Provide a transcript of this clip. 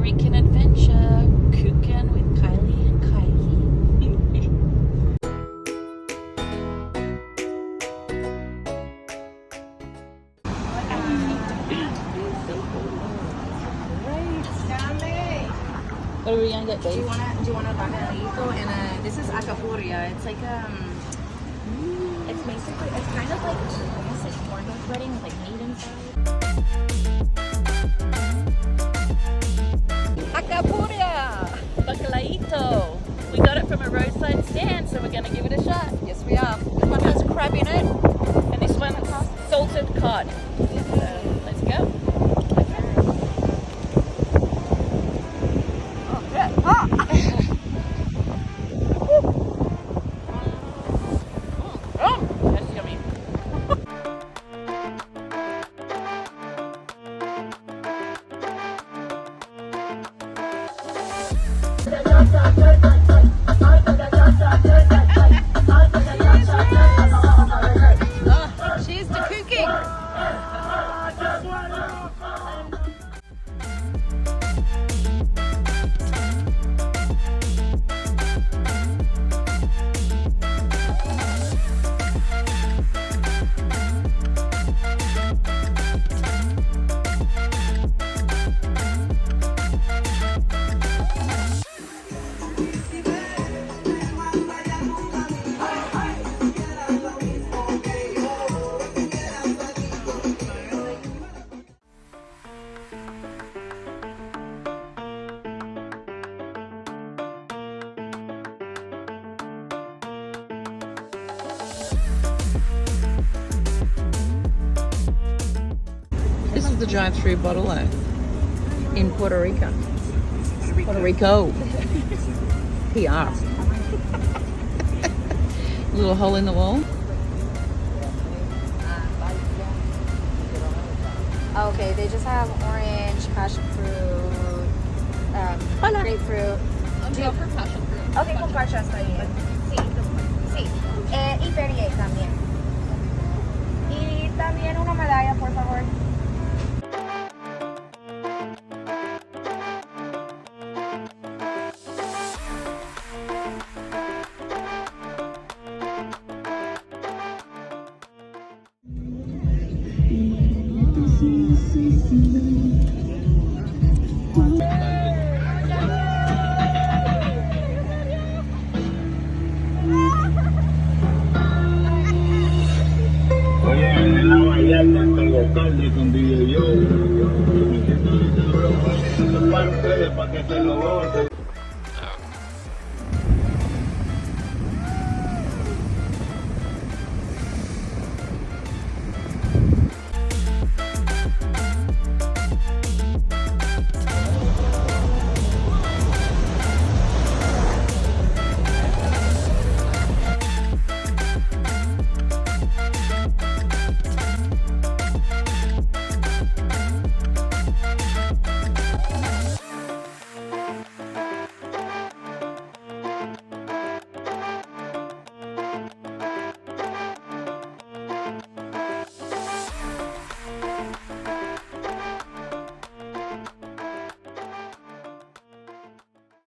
Rican adventure, cooking with Kylie and Kylie. What are we gonna get, babe? Do you want a bacalaíto and a, this is acapuria. It's like it's basically, it's kind of like, I guess it's corn dog breading with like meat inside. Acapuria! Bacalaíto! We got it from a roadside stand, so we're gonna give it a shot. Yes, we are. This one has crab in it. And this one's salted cod. So let's go. Oh, yeah. Ah! That's yummy. Cheers to cooking. This is the drive-through bottle-o in Puerto Rico. Puerto Rico. PR. Little hole in the wall. Okay, they just have orange, passion fruit, grapefruit. For passion fruit. Okay, con parcha está bien. Sí, sí. Y Perrier también. Y también una medalla, por favor. Oye, en la Vallarta, en el tarde con DJ Yo, me siento bien cabrón, para ustedes, para que se lo goce.